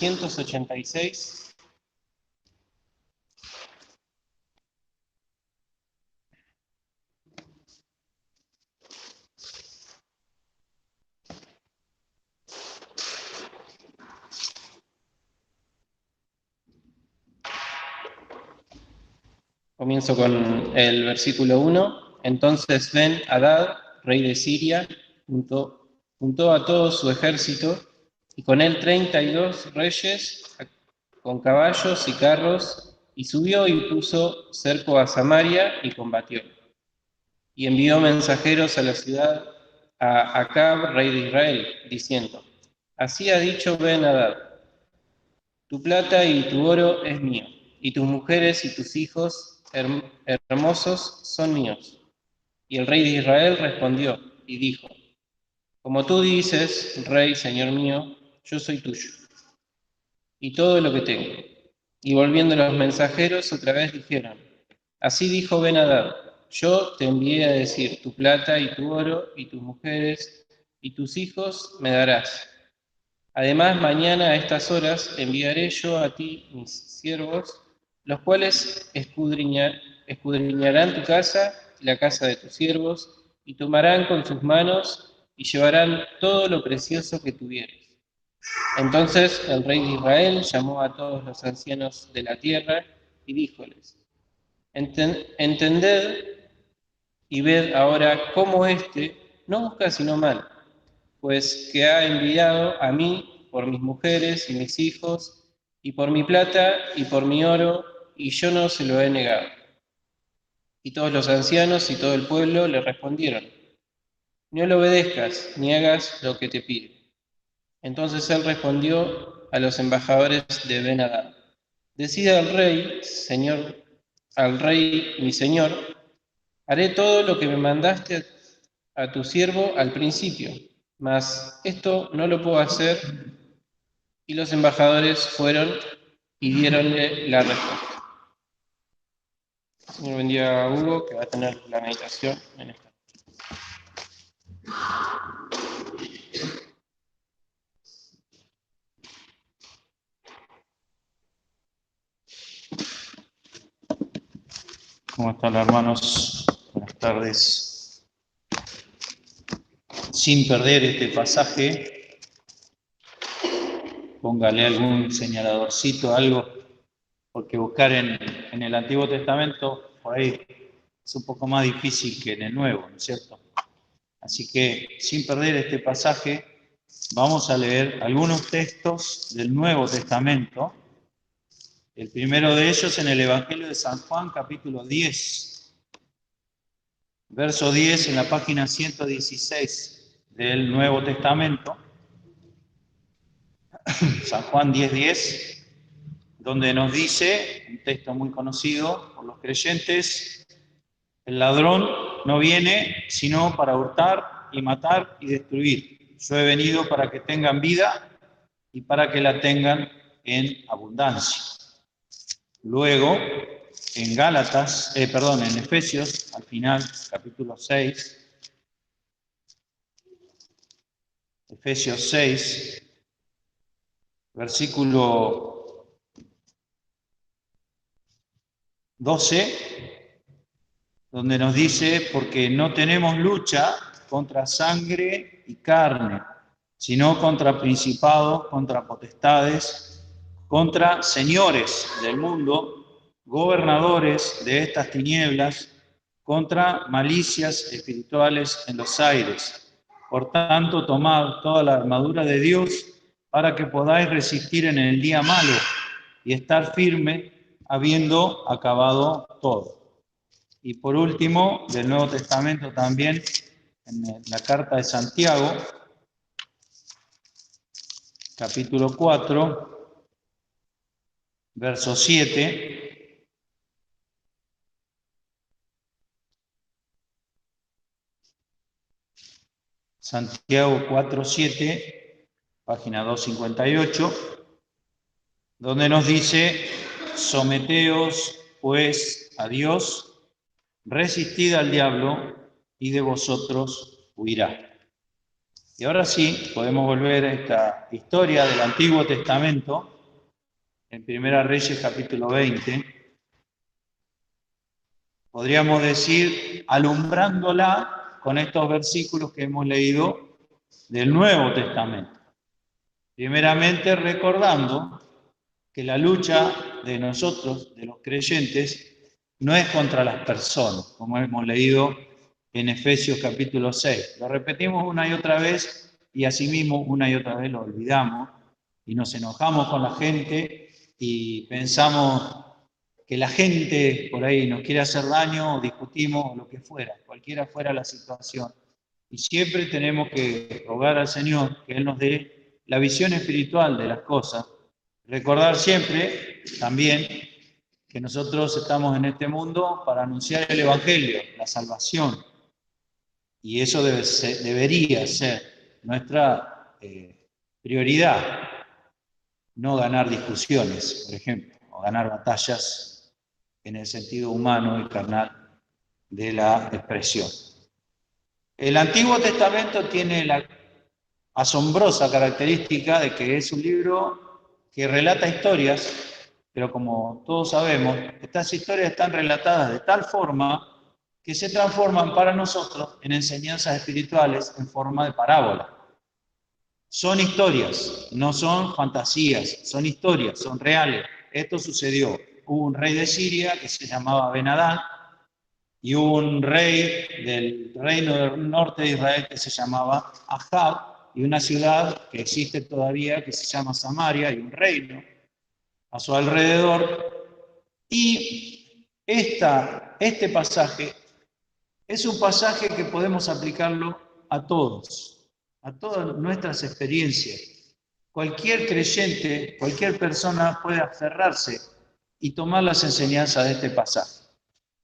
386. Comienzo con el versículo 1. Entonces Ben-Hadad, rey de Siria, juntó a todo su ejército, y con él 32 reyes con caballos y carros, y subió y puso cerco a Samaria y combatió. Y envió mensajeros a la ciudad a Acab, rey de Israel, diciendo: Así ha dicho Ben-Hadad: tu plata y tu oro es mío, y tus mujeres y tus hijos hermosos son míos. Y el rey de Israel respondió y dijo: Como tú dices, rey, señor mío, yo soy tuyo, y todo lo que tengo. Y volviendo los mensajeros otra vez dijeron: Así dijo Ben-Hadad: yo te envié a decir, tu plata y tu oro y tus mujeres y tus hijos me darás. Además, mañana a estas horas enviaré yo a ti mis siervos, los cuales escudriñarán tu casa y la casa de tus siervos, y tomarán con sus manos y llevarán todo lo precioso que tuvieres. Entonces el rey de Israel llamó a todos los ancianos de la tierra y díjoles: Entended y ved ahora cómo éste no busca sino mal, pues que ha enviado a mí por mis mujeres y mis hijos, y por mi plata y por mi oro, y yo no se lo he negado. Y todos los ancianos y todo el pueblo le respondieron: No le obedezcas, ni hagas lo que te pide. Entonces él respondió a los embajadores de Ben-Hadad: Decid al rey mi señor, haré todo lo que me mandaste a tu siervo al principio, mas esto no lo puedo hacer. Y los embajadores fueron y dieronle la respuesta. Señor, bendiga a Hugo, que va a tener la meditación en esta. ¿Cómo están, hermanos? Buenas tardes. Sin perder este pasaje, póngale algún señaladorcito, algo, porque buscar en el Antiguo Testamento, por ahí es un poco más difícil que en el Nuevo, ¿no es cierto? Así que, sin perder este pasaje, vamos a leer algunos textos del Nuevo Testamento. El primero de ellos en el Evangelio de San Juan, capítulo 10. Verso 10 en la página 116 del Nuevo Testamento, San Juan 10:10, donde nos dice, un texto muy conocido por los creyentes: el ladrón no viene sino para hurtar y matar y destruir. Yo he venido para que tengan vida y para que la tengan en abundancia. Luego, en en Efesios, al final, capítulo 6, Efesios 6, versículo 12, donde nos dice: porque no tenemos lucha contra sangre y carne, sino contra principados, contra potestades, contra señores del mundo, gobernadores de estas tinieblas, contra malicias espirituales en los aires. Por tanto, tomad toda la armadura de Dios para que podáis resistir en el día malo y estar firme habiendo acabado todo. Y por último, del Nuevo Testamento también, en la carta de Santiago, capítulo 4, verso 7. Santiago 4:7, página 258, donde nos dice: someteos pues a Dios, resistid al diablo y de vosotros huirá. Y ahora sí, podemos volver a esta historia del Antiguo Testamento, en Primera Reyes capítulo 20. Podríamos decir, alumbrándola con estos versículos que hemos leído del Nuevo Testamento. Primeramente recordando que la lucha de nosotros, de los creyentes, no es contra las personas, como hemos leído en Efesios capítulo 6. Lo repetimos una y otra vez y asimismo una y otra vez lo olvidamos y nos enojamos con la gente y pensamos que la gente por ahí nos quiere hacer daño o discutimos o lo que fuera, cualquiera fuera la situación. Y siempre tenemos que rogar al Señor que Él nos dé la visión espiritual de las cosas. Recordar siempre también que nosotros estamos en este mundo para anunciar el Evangelio, la salvación. Y eso debería ser nuestra prioridad. No ganar discusiones, por ejemplo, o ganar batallas en el sentido humano y carnal de la expresión. El Antiguo Testamento tiene la asombrosa característica de que es un libro que relata historias, pero como todos sabemos, estas historias están relatadas de tal forma que se transforman para nosotros en enseñanzas espirituales en forma de parábola. Son historias, no son fantasías, son historias, son reales. Esto sucedió. Hubo un rey de Siria que se llamaba Ben-Hadad y un rey del reino del norte de Israel que se llamaba Ahab, y una ciudad que existe todavía que se llama Samaria, y un reino a su alrededor. Y este pasaje es un pasaje que podemos aplicarlo a todos, a todas nuestras experiencias. Cualquier creyente, cualquier persona puede aferrarse y tomar las enseñanzas de este pasaje.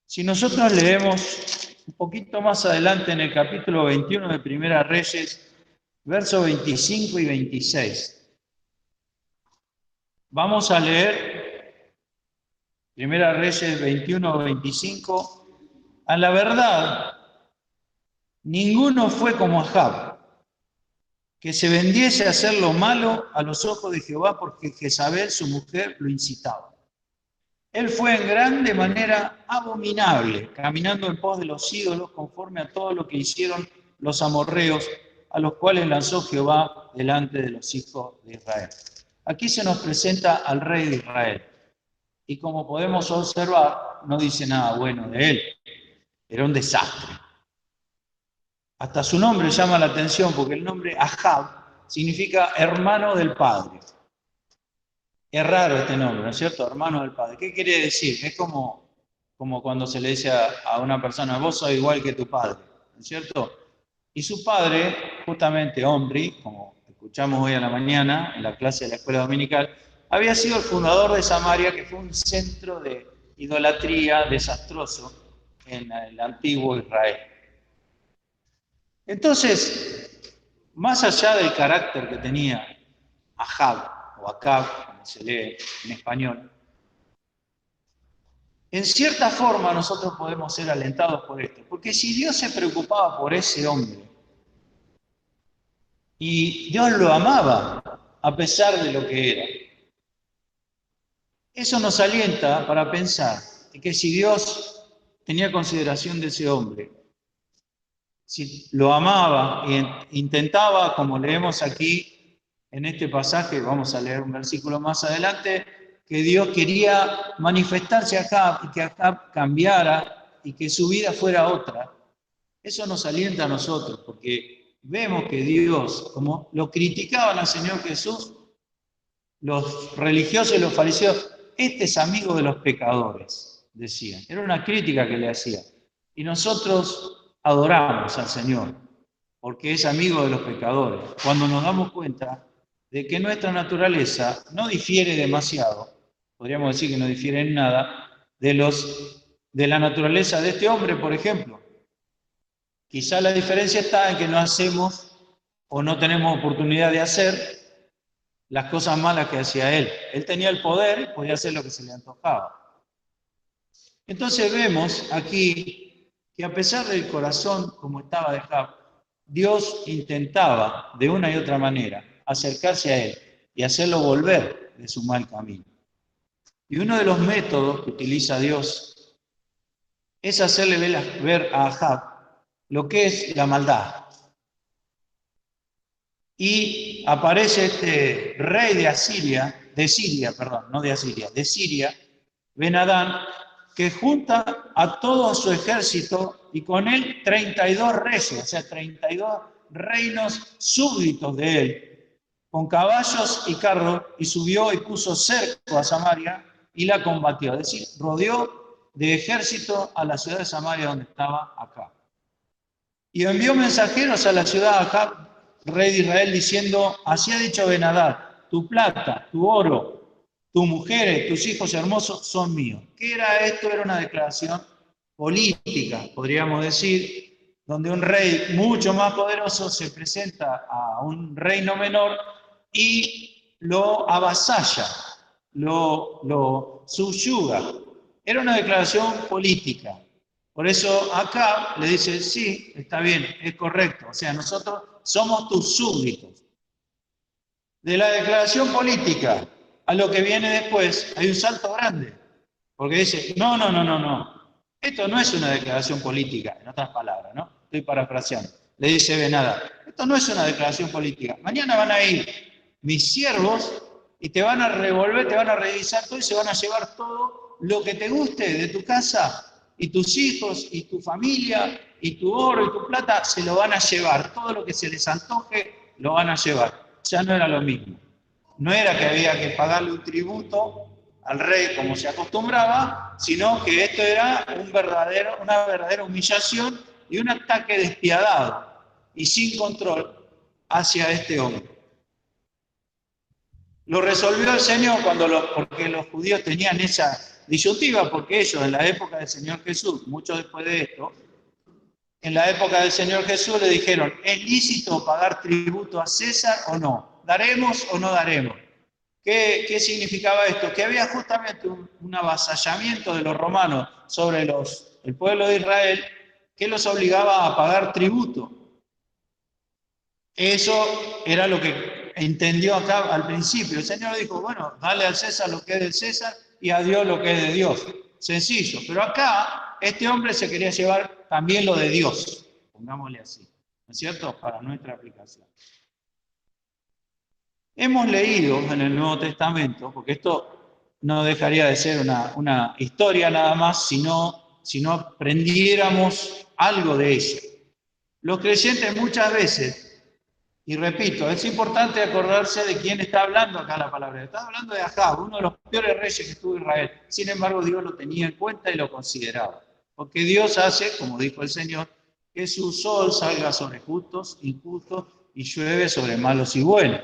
Si nosotros leemos un poquito más adelante en el capítulo 21 de Primera Reyes, versos 25 y 26, vamos a leer Primera Reyes 21 25. A la verdad, ninguno fue como Ahab, que se vendiese a hacer lo malo a los ojos de Jehová porque Jezabel, su mujer, lo incitaba. Él fue en grande manera abominable, caminando en pos de los ídolos, conforme a todo lo que hicieron los amorreos, a los cuales lanzó Jehová delante de los hijos de Israel. Aquí se nos presenta al rey de Israel. Y como podemos observar, no dice nada bueno de él. Era un desastre. Hasta su nombre llama la atención, porque el nombre Ahab significa hermano del padre. Es raro este nombre, ¿no es cierto? Hermano del padre. ¿Qué quiere decir? Es como cuando se le dice a una persona, vos sos igual que tu padre, ¿no es cierto? Y su padre, justamente Omri, como escuchamos hoy a la mañana en la clase de la escuela dominical, había sido el fundador de Samaria, que fue un centro de idolatría desastroso en el antiguo Israel. Entonces, más allá del carácter que tenía Ahab, o Acab, como se lee en español, en cierta forma nosotros podemos ser alentados por esto, porque si Dios se preocupaba por ese hombre, y Dios lo amaba a pesar de lo que era, eso nos alienta para pensar que si Dios tenía consideración de ese hombre, si lo amaba e intentaba, como leemos aquí en este pasaje, vamos a leer un versículo más adelante, que Dios quería manifestarse a Ahab y que Ahab cambiara y que su vida fuera otra. Eso nos alienta a nosotros, porque vemos que Dios, como lo criticaban al Señor Jesús, los religiosos y los fariseos, este es amigo de los pecadores, decían. Era una crítica que le hacían. Y nosotros adoramos al Señor, porque es amigo de los pecadores. Cuando nos damos cuenta de que nuestra naturaleza no difiere demasiado, podríamos decir que no difiere en nada, de la naturaleza de este hombre, por ejemplo. Quizá la diferencia está en que no hacemos o no tenemos oportunidad de hacer las cosas malas que hacía él. Él tenía el poder y podía hacer lo que se le antojaba. Entonces vemos aquí que a pesar del corazón como estaba de Ahab, Dios intentaba de una y otra manera acercarse a él y hacerlo volver de su mal camino. Y uno de los métodos que utiliza Dios es hacerle ver a Ahab lo que es la maldad. Y aparece este rey de Siria, Ben-Hadad, que junta a todo su ejército y con él 32 reyes, o sea, 32 reinos súbditos de él, con caballos y carros, y subió y puso cerco a Samaria y la combatió. Es decir, rodeó de ejército a la ciudad de Samaria donde estaba Acab. Y envió mensajeros a la ciudad de Acab, rey de Israel, diciendo: así ha dicho Ben-Hadad, tu plata, tu oro, tus mujeres, tus hijos hermosos son míos. ¿Qué era esto? Era una declaración política, podríamos decir, donde un rey mucho más poderoso se presenta a un reino menor y lo avasalla, lo subyuga. Era una declaración política. Por eso acá le dice: sí, está bien, es correcto. O sea, nosotros somos tus súbditos. De la declaración política a lo que viene después hay un salto grande. Porque dice: no. Esto no es una declaración política, en otras palabras, ¿no? Estoy parafraseando. Le dice Ben-Hadad: esto no es una declaración política. Mañana van a ir mis siervos y te van a revolver, te van a revisar todo y se van a llevar todo lo que te guste de tu casa, y tus hijos y tu familia y tu oro y tu plata se lo van a llevar. Todo lo que se les antoje lo van a llevar. Ya no era lo mismo. No era que había que pagarle un tributo al rey como se acostumbraba, sino que esto era una verdadera humillación y un ataque despiadado y sin control hacia este hombre. Lo resolvió el Señor porque los judíos tenían esa disyuntiva, porque ellos en la época del Señor Jesús, mucho después de esto, en la época del Señor Jesús le dijeron: ¿es lícito pagar tributo a César o no? ¿Daremos o no daremos? ¿Qué significaba esto? Que había justamente un avasallamiento de los romanos sobre el pueblo de Israel que los obligaba a pagar tributo. Eso era lo que entendió acá al principio. El Señor dijo: bueno, dale al César lo que es del César y a Dios lo que es de Dios. Sencillo. Pero acá este hombre se quería llevar también lo de Dios, pongámosle así, ¿no es cierto? Para nuestra aplicación. Hemos leído en el Nuevo Testamento, porque esto no dejaría de ser una historia nada más, si no aprendiéramos algo de ella. Los creyentes muchas veces, y repito, es importante acordarse de quién está hablando acá la palabra. Está hablando de Ahab, uno de los peores reyes que tuvo Israel. Sin embargo, Dios lo tenía en cuenta y lo consideraba. Porque Dios hace, como dijo el Señor, que su sol salga sobre justos, injustos, y llueve sobre malos y buenos.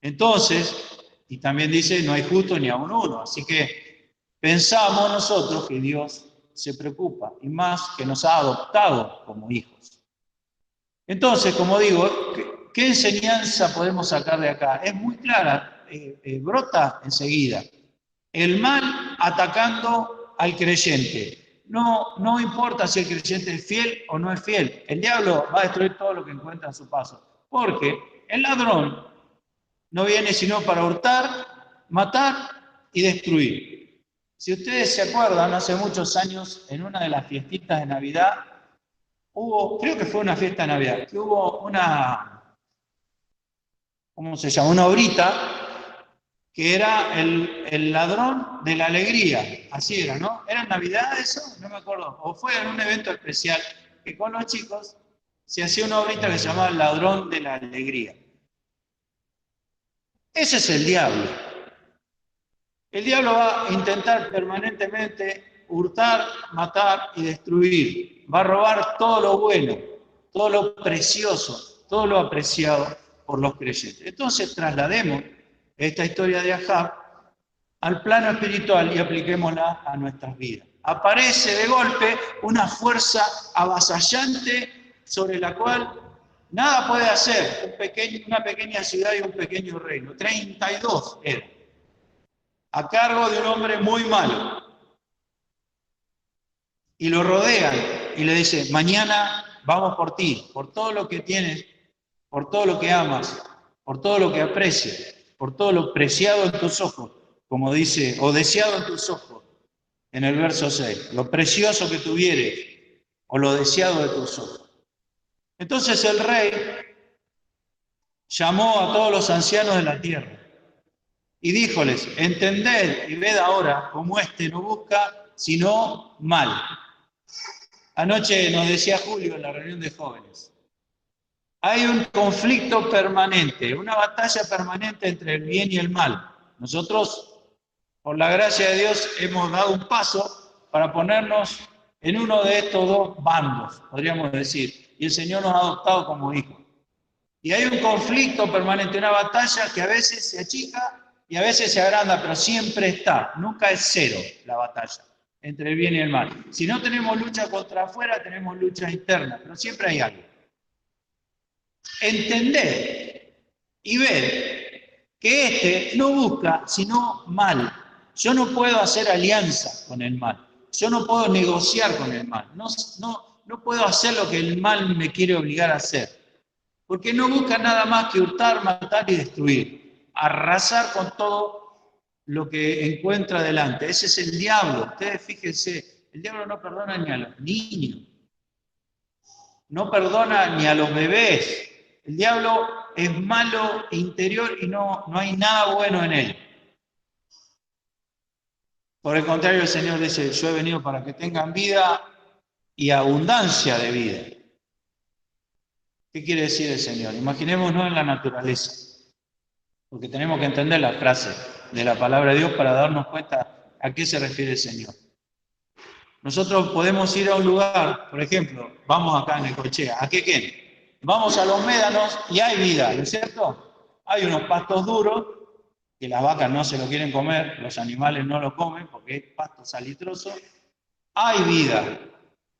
Entonces, y también dice: no hay justo ni aun uno. Así que pensamos nosotros que Dios se preocupa, y más que nos ha adoptado como hijos. Entonces, como digo, ¿qué enseñanza podemos sacar de acá? Es muy clara, brota enseguida. El mal atacando al creyente. No importa si el creyente es fiel o no es fiel. El diablo va a destruir todo lo que encuentra a su paso. Porque el ladrón no viene sino para hurtar, matar y destruir. Si ustedes se acuerdan, hace muchos años, en una de las fiestitas de Navidad, creo que fue una fiesta de Navidad, que hubo una obrita, que era el ladrón de la alegría. Así era, ¿no? ¿Era en Navidad eso? No me acuerdo. O fue en un evento especial, que con los chicos se hacía una obrita que se llamaba el ladrón de la alegría. Ese es el diablo. El diablo va a intentar permanentemente hurtar, matar y destruir. Va a robar todo lo bueno, todo lo precioso, todo lo apreciado por los creyentes. Entonces traslademos esta historia de Ahab al plano espiritual y apliquémosla a nuestras vidas. Aparece de golpe una fuerza avasallante sobre la cual nada puede hacer una pequeña ciudad y un pequeño reino. 32 eran, a cargo de un hombre muy malo. Y lo rodean y le dicen: mañana vamos por ti, por todo lo que tienes, por todo lo que amas, por todo lo que aprecias, por todo lo preciado en tus ojos, como dice, o deseado en tus ojos, en el verso 6, lo precioso que tuvieres, o lo deseado de tus ojos. Entonces el rey llamó a todos los ancianos de la tierra y díjoles, entended y ved ahora cómo éste no busca sino mal. Anoche nos decía Julio en la reunión de jóvenes, hay un conflicto permanente, una batalla permanente entre el bien y el mal. Nosotros, por la gracia de Dios, hemos dado un paso para ponernos en uno de estos dos bandos, podríamos decir, y el Señor nos ha adoptado como hijos. Y hay un conflicto permanente, una batalla que a veces se achica y a veces se agranda, pero siempre está, nunca es cero la batalla entre el bien y el mal. Si no tenemos lucha contra afuera, tenemos lucha interna, pero siempre hay algo. Entender y ver que este no busca sino mal. Yo no puedo hacer alianza con el mal. Yo no puedo negociar con el mal. No puedo hacer lo que el mal me quiere obligar a hacer. Porque no busca nada más que hurtar, matar y destruir. Arrasar con todo lo que encuentra delante. Ese es el diablo. Ustedes fíjense, el diablo no perdona ni a los niños. No perdona ni a los bebés. El diablo es malo interior y no hay nada bueno en él. Por el contrario, el Señor dice, yo he venido para que tengan vida y abundancia de vida. ¿Qué quiere decir el Señor? Imaginémonos en la naturaleza, porque tenemos que entender la frase de la palabra de Dios para darnos cuenta a qué se refiere el Señor. Nosotros podemos ir a un lugar, por ejemplo, vamos acá en Necochea, ¿a qué? Vamos a los médanos y hay vida, ¿no es cierto? Hay unos pastos duros que las vacas no se lo quieren comer, los animales no lo comen porque es pasto salitroso. Hay vida,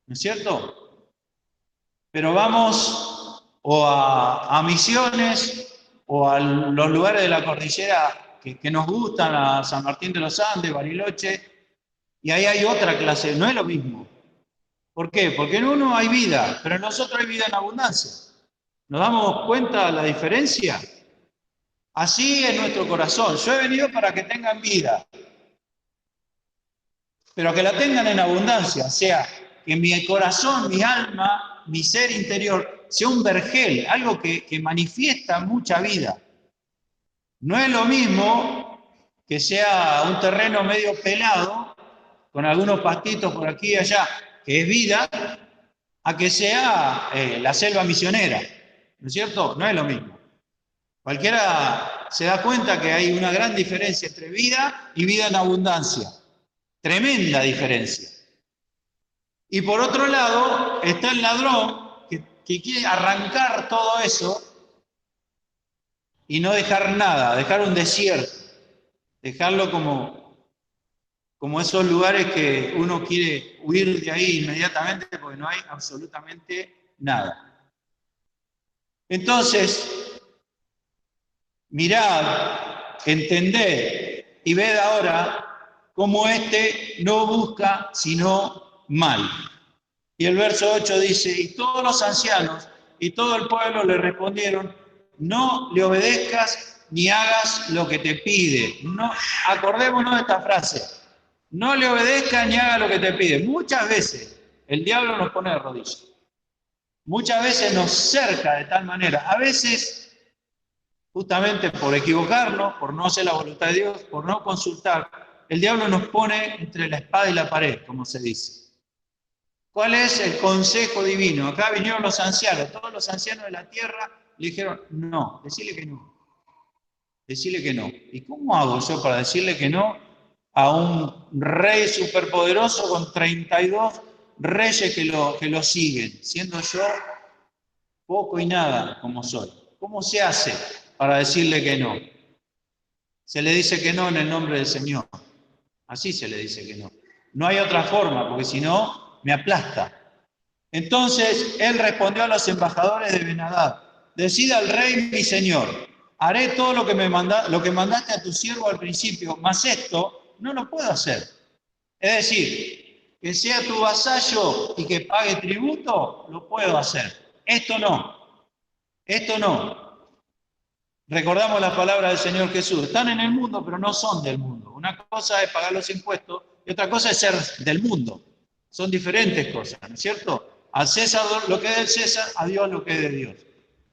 ¿no es cierto? Pero vamos o a Misiones o a los lugares de la cordillera que nos gustan, a San Martín de los Andes, Bariloche, y ahí hay otra clase, no es lo mismo. ¿Por qué? Porque en uno hay vida, pero en nosotros hay vida en abundancia. ¿Nos damos cuenta de la diferencia? Así es nuestro corazón. Yo he venido para que tengan vida, pero que la tengan en abundancia, o sea, que mi corazón, mi alma, mi ser interior sea un vergel, algo que manifiesta mucha vida. No es lo mismo que sea un terreno medio pelado, con algunos pastitos por aquí y allá, que es vida, a que sea la selva misionera, ¿no es cierto? No es lo mismo. Cualquiera se da cuenta que hay una gran diferencia entre vida y vida en abundancia. Tremenda diferencia. Y por otro lado está el ladrón que quiere arrancar todo eso y no dejar nada, dejar un desierto, dejarlo como esos lugares que uno quiere huir de ahí inmediatamente porque no hay absolutamente nada. Entonces, mirad, entended y ved ahora cómo éste no busca sino mal. Y el verso 8 dice, y todos los ancianos y todo el pueblo le respondieron, no le obedezcas ni hagas lo que te pide. No, acordémonos de esta frase, no le obedezcas ni hagas lo que te pide. Muchas veces el diablo nos pone de rodillas. Muchas veces nos cerca de tal manera. A veces, justamente por equivocarnos, por no hacer la voluntad de Dios, por no consultar, el diablo nos pone entre la espada y la pared, como se dice. ¿Cuál es el consejo divino? Acá vinieron los ancianos, todos los ancianos de la tierra le dijeron, no, decirle que no. Decirle que no. ¿Y cómo hago yo para decirle que no a un rey superpoderoso con 32 reyes que lo siguen, siendo yo poco y nada como soy? ¿Cómo se hace para decirle que no? Se le dice que no en el nombre del Señor. Así se le dice que no. No hay otra forma, porque si no, me aplasta. Entonces él respondió a los embajadores de Ben-Hadad, decida al rey mi señor, haré todo lo que mandaste a tu siervo al principio, mas esto no lo puedo hacer. Es decir, que sea tu vasallo y que pague tributo, lo puedo hacer. Esto no. Esto no. Recordamos la palabra del Señor Jesús. Están en el mundo, pero no son del mundo. Una cosa es pagar los impuestos y otra cosa es ser del mundo. Son diferentes cosas, ¿no es cierto? Al César lo que es del César, a Dios lo que es de Dios.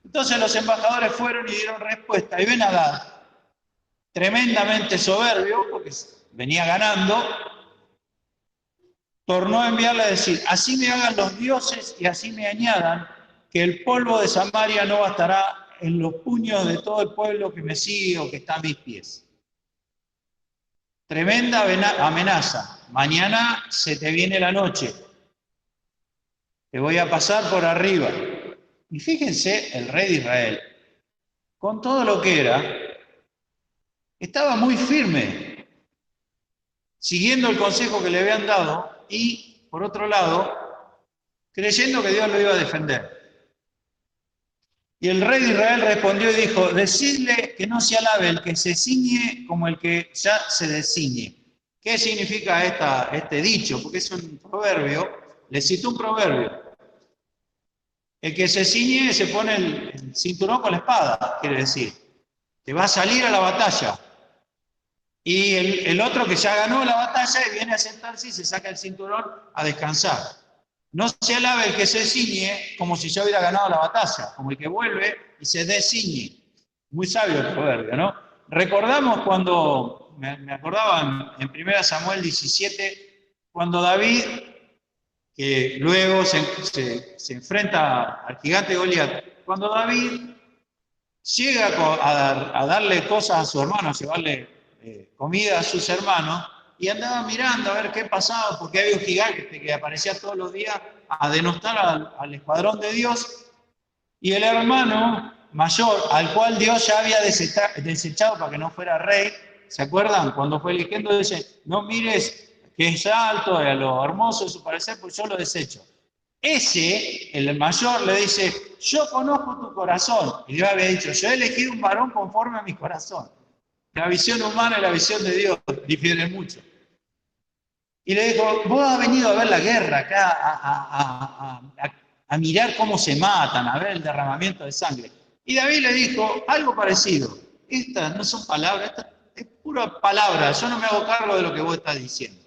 Entonces los embajadores fueron y dieron respuesta. Y Ben-Hadad, tremendamente soberbio, porque venía ganando, tornó a enviarle a decir: así me hagan los dioses y así me añadan, que el polvo de Samaria no bastará en los puños de todo el pueblo que me sigue o que está a mis pies. Tremenda amenaza. Mañana se te viene la noche. Te voy a pasar por arriba. Y fíjense, el rey de Israel, con todo lo que era, estaba muy firme, siguiendo el consejo que le habían dado y, por otro lado, creyendo que Dios lo iba a defender. Y el rey de Israel respondió y dijo: decidle que no se alabe el que se ciñe como el que ya se desciñe. ¿Qué significa este dicho? Porque es un proverbio. Le cito un proverbio. El que se ciñe se pone el cinturón con la espada, quiere decir, que va a salir a la batalla. Y el otro que ya ganó la batalla y viene a sentarse y se saca el cinturón a descansar. No se alabe el que se ciñe como si ya hubiera ganado la batalla, como el que vuelve y se desciñe. Muy sabio el proverbio, ¿no? Recordamos cuando, me acordaba en 1 Samuel 17, cuando David, que luego se enfrenta al gigante Goliat, cuando David llega a darle cosas a su hermano, a llevarle comida a sus hermanos, y andaba mirando a ver qué pasaba, porque había un gigante que aparecía todos los días a denostar al escuadrón de Dios, y el hermano mayor, al cual Dios ya había desechado para que no fuera rey, ¿se acuerdan? Cuando fue eligiendo, dice: no mires que es alto, a lo hermoso de su parecer, pues yo lo desecho. Ese, el mayor, le dice: yo conozco tu corazón. Y Dios había dicho: yo he elegido un varón conforme a mi corazón. La visión humana y la visión de Dios difieren mucho. Y le dijo: vos has venido a ver la guerra acá, a mirar cómo se matan, a ver el derramamiento de sangre. Y David le dijo algo parecido: estas no son palabras, esta es pura palabra, yo no me hago cargo de lo que vos estás diciendo.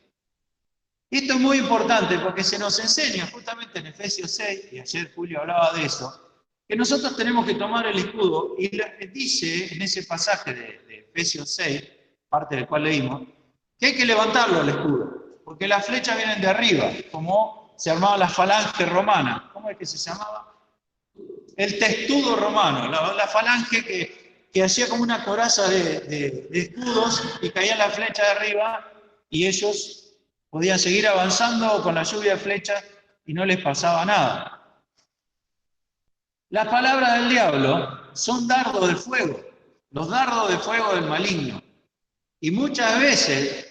Esto es muy importante porque se nos enseña justamente en Efesios 6, y ayer Julio hablaba de eso, que nosotros tenemos que tomar el escudo, y dice en ese pasaje de Efesios 6, parte del cual leímos, que hay que levantarlo el escudo, porque las flechas vienen de arriba, como se armaba la falange romana. ¿Cómo es que se llamaba? El testudo romano, la falange que hacía como una coraza de escudos y caía la flecha de arriba y ellos podían seguir avanzando con la lluvia de flechas y no les pasaba nada. Las palabras del diablo son dardos de fuego, los dardos de fuego del maligno. Y muchas veces,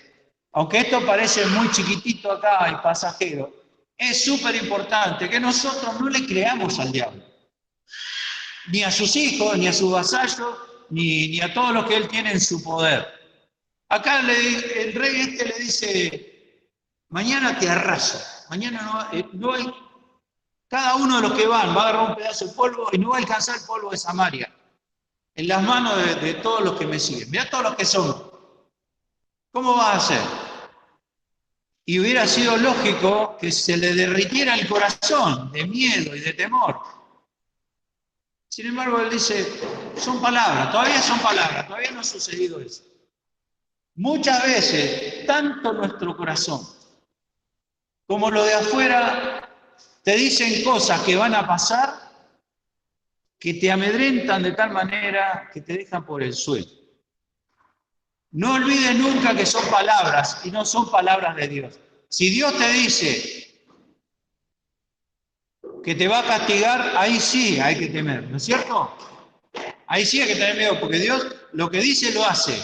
aunque esto parece muy chiquitito acá y pasajero, es súper importante que nosotros no le creamos al diablo. Ni a sus hijos, ni a sus vasallos, ni a todos los que él tiene en su poder. Acá el rey le dice: mañana te arraso, mañana no hay, cada uno de los que van va a agarrar un pedazo de polvo y no va a alcanzar el polvo de Samaria en las manos de todos los que me siguen. Mirá todos los que son. ¿Cómo va a hacer? Y hubiera sido lógico que se le derritiera el corazón de miedo y de temor. Sin embargo, él dice: son palabras, todavía no ha sucedido eso. Muchas veces, tanto nuestro corazón como lo de afuera te dicen cosas que van a pasar que te amedrentan de tal manera que te dejan por el suelo. No olvides nunca que son palabras y no son palabras de Dios. Si Dios te dice que te va a castigar, ahí sí hay que temer, ¿no es cierto? Ahí sí hay que tener miedo, porque Dios lo que dice lo hace.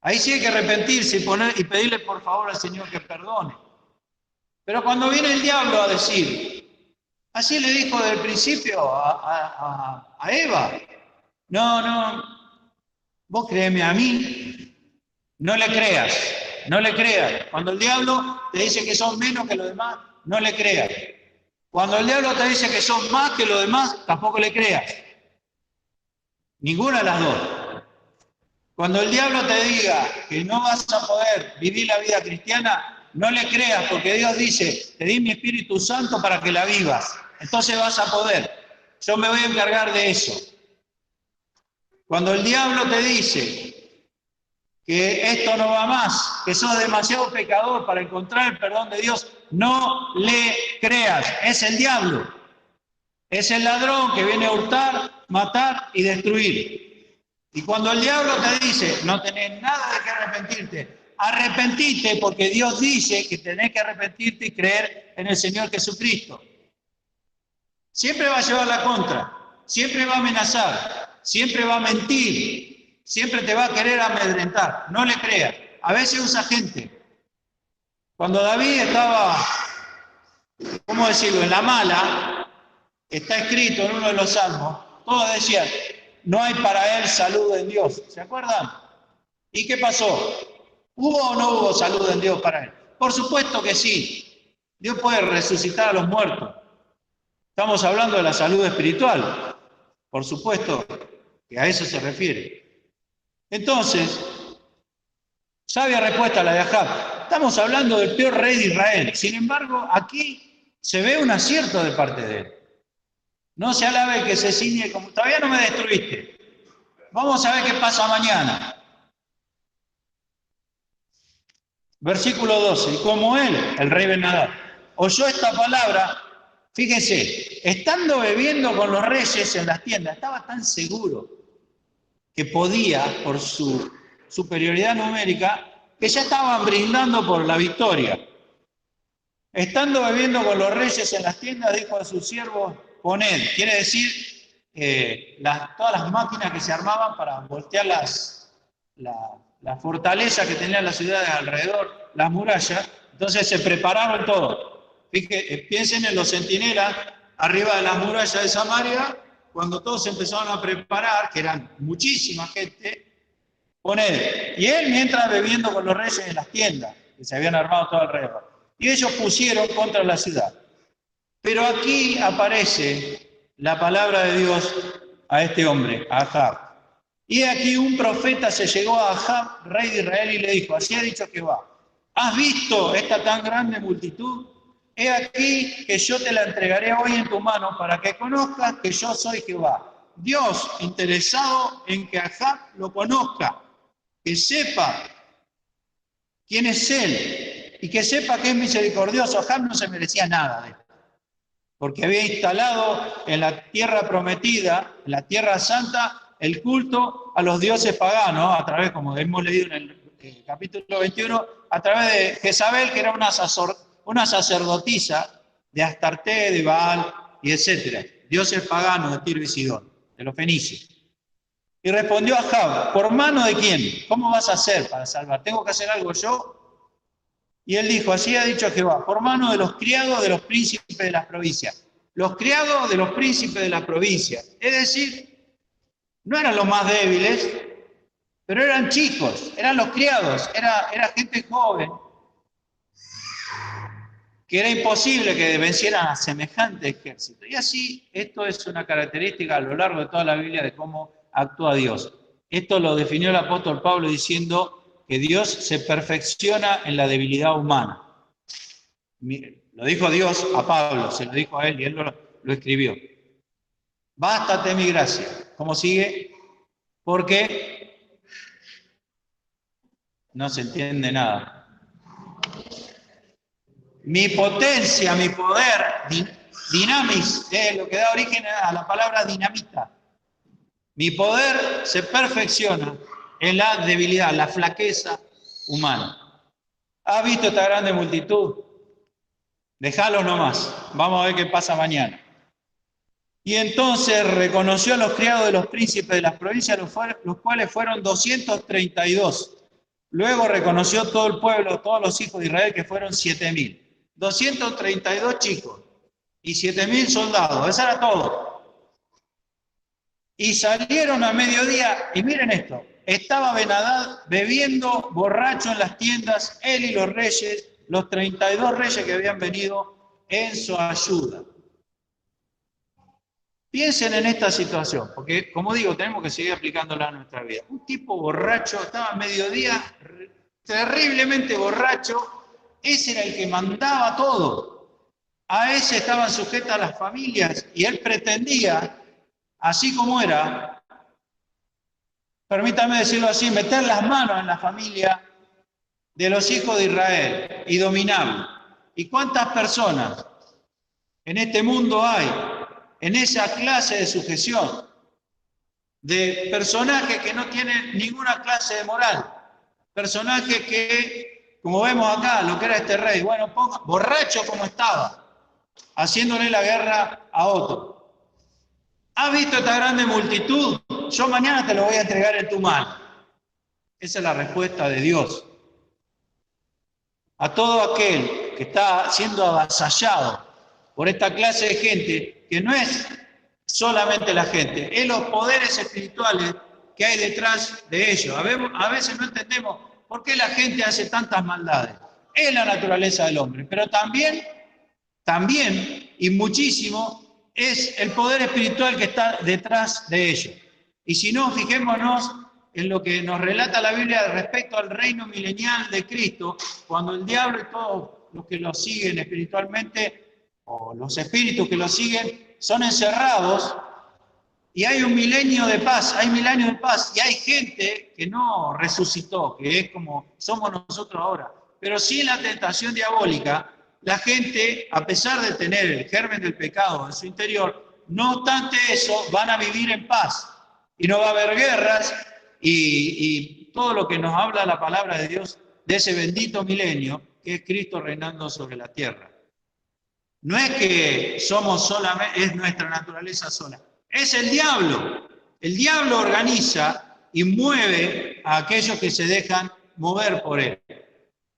Ahí sí hay que arrepentirse y pedirle por favor al Señor que perdone. Pero cuando viene el diablo a decir, así le dijo desde el principio a Eva: no, vos créeme a mí, no le creas, no le creas. Cuando el diablo te dice que son menos que los demás, no le creas. Cuando el diablo te dice que son más que los demás, tampoco le creas. Ninguna de las dos. Cuando el diablo te diga que no vas a poder vivir la vida cristiana, no le creas, porque Dios dice, te di mi Espíritu Santo para que la vivas. Entonces vas a poder. Yo me voy a encargar de eso. Cuando el diablo te dice que esto no va más, que sos demasiado pecador para encontrar el perdón de Dios, no le creas. Es el diablo. Es el ladrón que viene a hurtar, matar y destruir. Y cuando el diablo te dice, no tenés nada de qué arrepentirte, arrepentite, porque Dios dice que tenés que arrepentirte y creer en el Señor Jesucristo. Siempre va a llevar la contra, siempre va a amenazar, siempre va a mentir, siempre te va a querer amedrentar. No le creas. A veces usa gente. Cuando David estaba, ¿cómo decirlo?, en la mala, está escrito en uno de los salmos, todos decían, no hay para él salud en Dios. ¿Se acuerdan? ¿Y qué pasó? ¿Hubo o no hubo salud en Dios para él? Por supuesto que sí. Dios puede resucitar a los muertos. Estamos hablando de la salud espiritual. Por supuesto que a eso se refiere. Entonces, sabia respuesta la de Ahab. Estamos hablando del peor rey de Israel. Sin embargo, aquí se ve un acierto de parte de él. No se alabe que se ciñe como, todavía no me destruiste. Vamos a ver qué pasa mañana. Versículo 12. Y como él, el rey Ben-Hadad, oyó esta palabra, fíjense, estando bebiendo con los reyes en las tiendas, estaba tan seguro que podía, por su superioridad numérica, que ya estaban brindando por la victoria. Estando bebiendo con los reyes en las tiendas, dijo a sus siervos, poned, quiere decir todas las máquinas que se armaban para voltear la fortaleza que tenían las ciudades alrededor, las murallas. Entonces se prepararon todo. Piensen en los centinelas arriba de las murallas de Samaria, cuando todos se empezaron a preparar, que eran muchísima gente, poned. Y él mientras bebiendo con los reyes en las tiendas, que se habían armado todo alrededor. Y ellos pusieron contra la ciudad. Pero aquí aparece la palabra de Dios a este hombre, a Ahab. Y aquí un profeta se llegó a Ahab, rey de Israel, y le dijo, así ha dicho Jehová, ¿has visto esta tan grande multitud? He aquí que yo te la entregaré hoy en tu mano para que conozcas que yo soy Jehová. Dios interesado en que Ahab lo conozca, que sepa quién es él y que sepa que es misericordioso. Ahab no se merecía nada de él, porque había instalado en la tierra prometida, en la tierra santa, el culto a los dioses paganos, a través, como hemos leído en el capítulo 21, a través de Jezabel, que era una sacerdotisa de Astarté, de Baal, y etcétera. Dioses paganos de Tiro y Sidón, de los fenicios. Y respondió Ahab, ¿por mano de quién? ¿Cómo vas a hacer para salvar? ¿Tengo que hacer algo yo? Y él dijo, así ha dicho Jehová, por mano de los criados de los príncipes de las provincias. Los criados de los príncipes de las provincias. Es decir, no eran los más débiles, pero eran chicos, eran los criados, era gente joven, que era imposible que vencieran a semejante ejército. Y así, esto es una característica a lo largo de toda la Biblia de cómo actúa Dios. Esto lo definió el apóstol Pablo diciendo que Dios se perfecciona en la debilidad humana. Lo dijo Dios a Pablo, se lo dijo a él y él lo escribió. Bástate mi gracia. ¿Cómo sigue? Porque no se entiende nada. Mi potencia, mi poder, dinamis, lo que da origen a la palabra dinamita. Mi poder se perfecciona en la debilidad, la flaqueza humana. ¿Has visto esta grande multitud? Déjalos nomás, vamos a ver qué pasa mañana. Y entonces reconoció a los criados de los príncipes de las provincias, los cuales fueron 232. Luego reconoció todo el pueblo, todos los hijos de Israel, que fueron 7.000. 232 chicos y 7.000 soldados, eso era todo. Y salieron a mediodía, y miren esto, estaba Ben-Hadad bebiendo borracho en las tiendas, él y los reyes, los 32 reyes que habían venido en su ayuda. Piensen en esta situación, porque como digo, tenemos que seguir aplicándola a nuestra vida. Un tipo borracho, estaba a mediodía, terriblemente borracho, ese era el que mandaba todo. A ese estaban sujetas las familias y él pretendía, así como era, permítame decirlo así, meter las manos en la familia de los hijos de Israel y dominarlo. ¿Y cuántas personas en este mundo hay en esa clase de sujeción? De personajes que no tienen ninguna clase de moral. Personajes que, como vemos acá, lo que era este rey, bueno, borracho como estaba, haciéndole la guerra a otro. ¿Has visto esta grande multitud? Yo mañana te lo voy a entregar en tu mano. Esa es la respuesta de Dios. A todo aquel que está siendo avasallado por esta clase de gente, que no es solamente la gente, es los poderes espirituales que hay detrás de ellos. A veces no entendemos por qué la gente hace tantas maldades. Es la naturaleza del hombre, pero también y muchísimo es el poder espiritual que está detrás de ellos. Y si no, fijémonos en lo que nos relata la Biblia respecto al reino milenial de Cristo, cuando el diablo y todos los que lo siguen espiritualmente, o los espíritus que lo siguen, son encerrados y hay un milenio de paz, y hay gente que no resucitó, que es como somos nosotros ahora, pero sí en la tentación diabólica, la gente, a pesar de tener el germen del pecado en su interior, no obstante eso, van a vivir en paz y no va a haber guerras y todo lo que nos habla la palabra de Dios de ese bendito milenio que es Cristo reinando sobre la tierra. No es que somos solamente, es nuestra naturaleza sola. Es el diablo. El diablo organiza y mueve a aquellos que se dejan mover por él.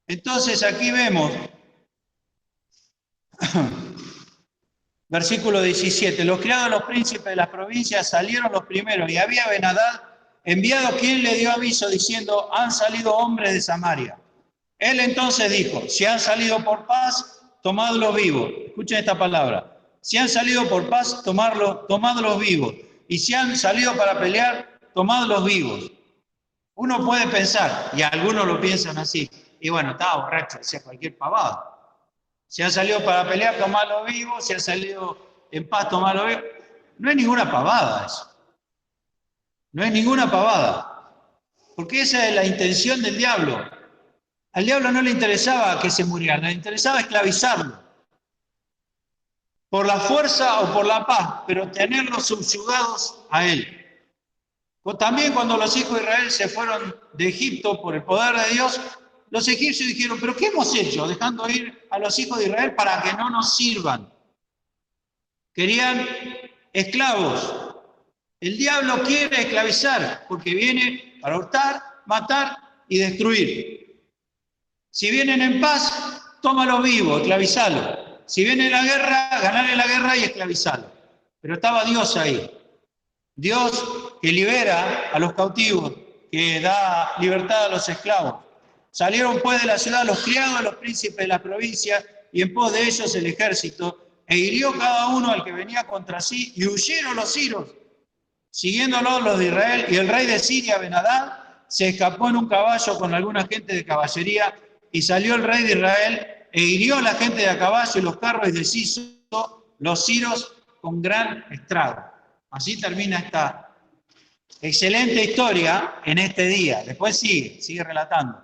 Entonces aquí vemos, versículo 17, los criados de los príncipes de las provincias salieron los primeros y había Ben-Hadad enviado quien le dio aviso diciendo, han salido hombres de Samaria. Él entonces dijo, si han salido por paz, tomadlos vivos. Escuchen esta palabra. Si han salido por paz, tomadlos vivos. Y si han salido para pelear, tomadlos vivos. Uno puede pensar, y algunos lo piensan así, y bueno, estaba borracho, decía cualquier pavada. Si han salido para pelear, tomadlos vivos. Si han salido en paz, tomadlos vivos. No es ninguna pavada eso. No es ninguna pavada. Porque esa es la intención del diablo. Al diablo no le interesaba que se murieran, le interesaba esclavizarlo. Por la fuerza o por la paz, pero tenerlos subyugados a él. También cuando los hijos de Israel se fueron de Egipto por el poder de Dios, los egipcios dijeron, ¿pero qué hemos hecho dejando ir a los hijos de Israel para que no nos sirvan? Querían esclavos. El diablo quiere esclavizar porque viene para hurtar, matar y destruir. Si vienen en paz, tómalo vivo, esclavizalo. Si viene la guerra, ganarle la guerra y esclavizalo. Pero estaba Dios ahí. Dios que libera a los cautivos, que da libertad a los esclavos. Salieron pues de la ciudad los criados de los príncipes de la provincia y en pos de ellos el ejército, e hirió cada uno al que venía contra sí, y huyeron los siros, siguiéndolos los de Israel, y el rey de Siria, Ben-Hadad, se escapó en un caballo con alguna gente de caballería, y salió el rey de Israel, e hirió a la gente de a caballo y los carros, y deshizo los siros con gran estrago. Así termina esta excelente historia en este día. Después sigue relatando.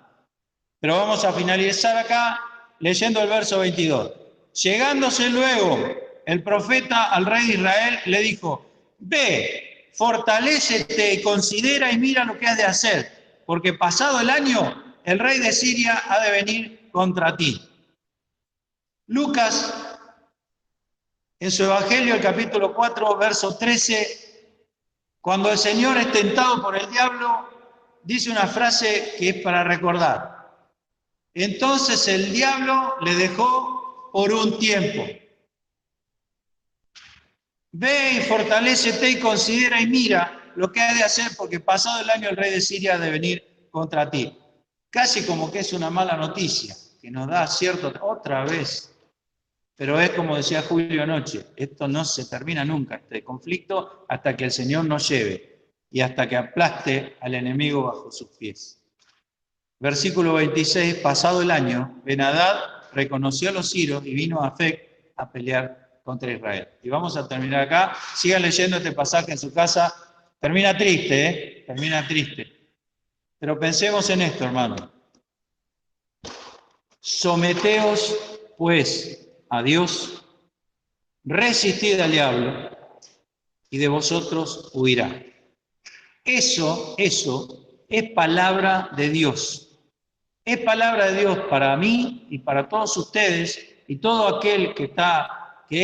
Pero vamos a finalizar acá leyendo el verso 22. Llegándose luego el profeta al rey de Israel, le dijo, ve, fortalécete y considera y mira lo que has de hacer, porque pasado el año el rey de Siria ha de venir contra ti. Lucas, en su Evangelio, el capítulo 4, verso 13, cuando el Señor es tentado por el diablo, dice una frase que es para recordar. Entonces el diablo le dejó por un tiempo. Ve y fortalécete y considera y mira lo que ha de hacer, porque pasado el año el rey de Siria ha de venir contra ti. Casi como que es una mala noticia, que nos da cierto, otra vez. Pero es como decía Julio anoche, esto no se termina nunca, este conflicto, hasta que el Señor nos lleve y hasta que aplaste al enemigo bajo sus pies. Versículo 26, pasado el año, Ben-Hadad reconoció a los sirios y vino a Afec a pelear contra Israel. Y vamos a terminar acá. Sigan leyendo este pasaje en su casa. Termina triste, termina triste. Pero pensemos en esto, hermano. Someteos, pues, a Dios, resistid al diablo, y de vosotros huirá. Eso es palabra de Dios. Es palabra de Dios para mí y para todos ustedes y todo aquel que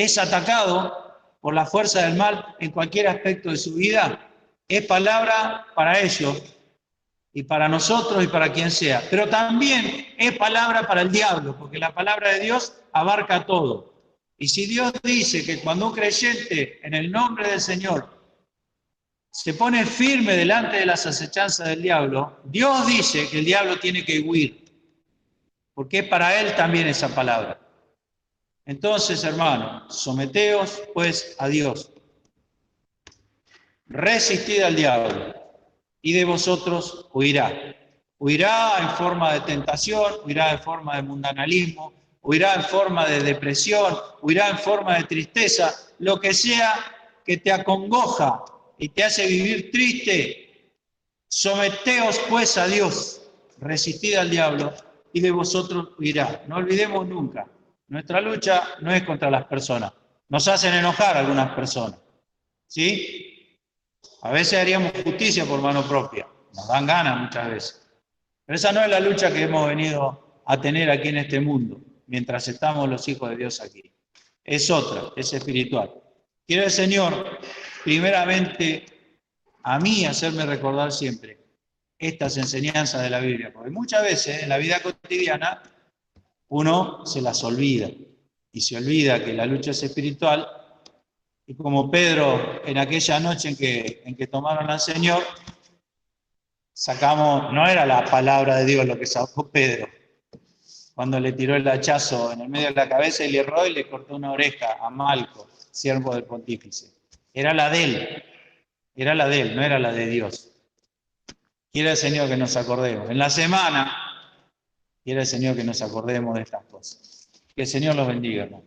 es atacado por la fuerza del mal en cualquier aspecto de su vida. Es palabra para ellos y para nosotros y para quien sea. Pero también es palabra para el diablo, porque la palabra de Dios abarca todo. Y si Dios dice que cuando un creyente en el nombre del Señor se pone firme delante de las acechanzas del diablo, Dios dice que el diablo tiene que huir, porque es para él también esa palabra. Entonces, hermanos, someteos pues a Dios, resistid al diablo, y de vosotros huirá. Huirá en forma de tentación, huirá en forma de mundanalismo, huirá en forma de depresión, huirá en forma de tristeza, lo que sea que te acongoja y te hace vivir triste. Someteos pues a Dios, resistid al diablo y de vosotros huirá. No olvidemos nunca, nuestra lucha no es contra las personas. Nos hacen enojar algunas personas, ¿sí? A veces haríamos justicia por mano propia, nos dan ganas muchas veces. Pero esa no es la lucha que hemos venido a tener aquí en este mundo, mientras estamos los hijos de Dios aquí. Es otra, es espiritual. Quiere el Señor, primeramente, a mí hacerme recordar siempre estas enseñanzas de la Biblia, porque muchas veces en la vida cotidiana uno se las olvida y se olvida que la lucha es espiritual, y como Pedro en aquella noche en que tomaron al Señor, no era la palabra de Dios lo que sacó Pedro, cuando le tiró el hachazo en el medio de la cabeza y le erró y le cortó una oreja a Malco, siervo del pontífice. Era la de él, no era la de Dios. Quiere el Señor que nos acordemos. En la semana, quiere el Señor que nos acordemos de estas cosas. Que el Señor los bendiga, hermano.